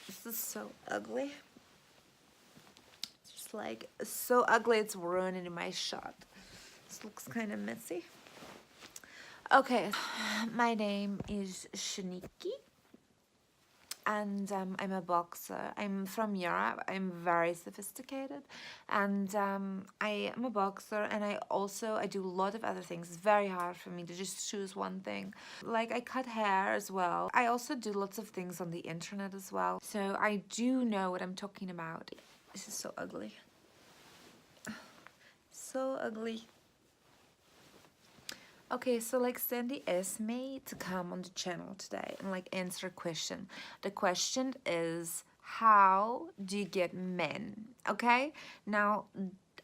This is so ugly. It's just like so ugly it's ruining my shot. This looks kind of messy. Okay, my name is Shiniki, and I'm a boxer. I'm from Europe. I'm very sophisticated, and I am a boxer, and I do a lot of other things. It's very hard for me to just choose one thing. Like I cut hair as well. I also do lots of things on the internet as well. So I do know what I'm talking about. This is so ugly. So ugly. Okay, so like Sandy asked me to come on the channel today and like answer a question. The question is, how do you get men? Okay, now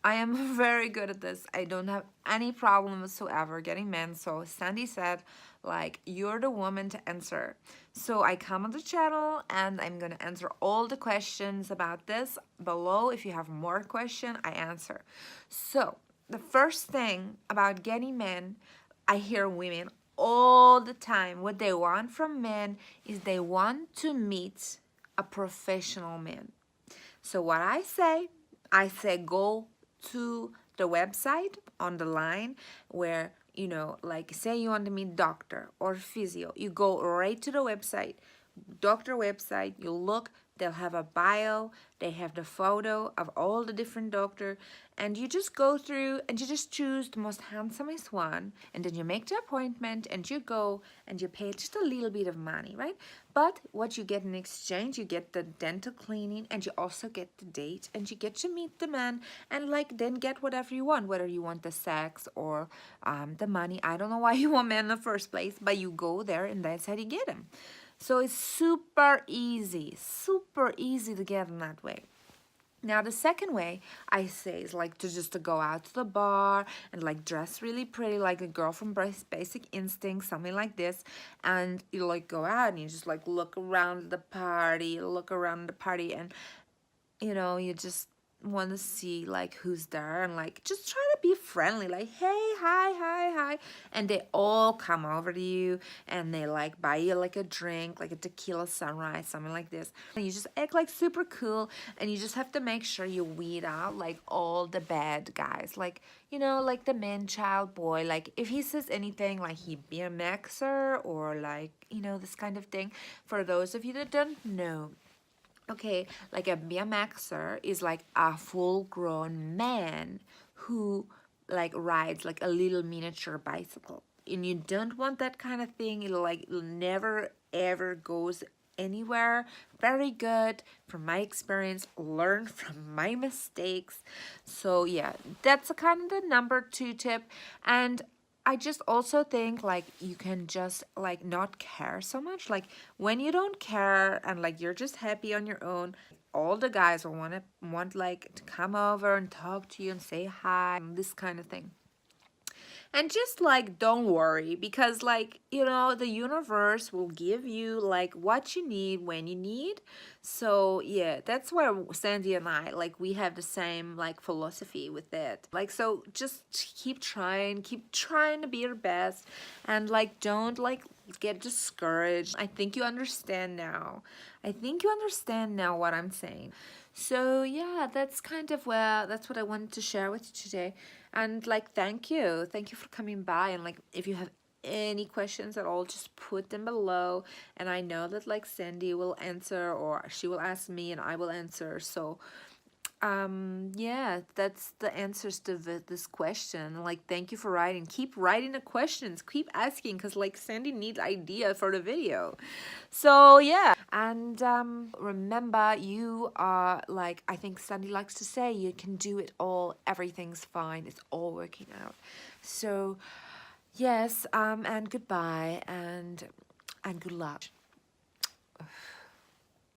I am very good at this. I don't have any problem whatsoever getting men. So Sandy said, like, you're the woman to answer. So I come on the channel and I'm gonna answer all the questions about this below. If you have more question, I answer. So the first thing about getting men, I hear women all the time, what they want from men is they want to meet a professional man. So what I say go to the website on the line where, you know, like say you want to meet doctor or physio, you go right to the website, doctor website, you look, they'll have a bio, they have the photo of all the different doctor, and you just go through and you just choose the most handsomest one, and then you make the appointment and you go and you pay just a little bit of money, right? But what you get in exchange, you get the dental cleaning and you also get the date and you get to meet the man and like then get whatever you want, whether you want the sex or the money. I don't know why you want men in the first place, but you go there and that's how you get him. So it's super easy to get in that way. Now the second way I say is like to go out to the bar and like dress really pretty like a girl from Basic Instinct, something like this, and you like go out and you just like look around the party, and you know, you just want to see like who's there and like just try to be friendly, like hey, hi, and they all come over to you and they like buy you like a drink, like a tequila sunrise, something like this, and you just act like super cool, and you just have to make sure you weed out like all the bad guys, like, you know, like the man-child boy, like if he says anything like he BMXer or like, you know, this kind of thing. For those of you that don't know, okay, like a BMXer is like a full-grown man who like rides like a little miniature bicycle. And you don't want that kind of thing. It'll never ever goes anywhere. Very good from my experience. Learn from my mistakes. So yeah, that's a kind of the number 2 tip. And I just also think like you can just like not care so much. Like when you don't care and like you're just happy on your own, all the guys will want like to come over and talk to you and say hi, this kind of thing. And just like don't worry, because like, you know, the universe will give you like what you need when you need. So yeah, that's where Sandy and I, like, we have the same like philosophy with it. Like, so just keep trying to be your best, and like don't like get discouraged. I think you understand now. What I'm saying. So yeah, that's kind of that's what I wanted to share with you today. And like, thank you for coming by. And like, if you have any questions at all, just put them below, and I know that like Sandy will answer, or she will ask me and I will answer. So yeah, that's the answers to this question. Like, thank you for writing. Keep writing the questions, keep asking, because like Sandy needs idea for the video. So yeah, and remember, you are like, I think Sandy likes to say, you can do it all, everything's fine, it's all working out. So yes, and goodbye, and good luck.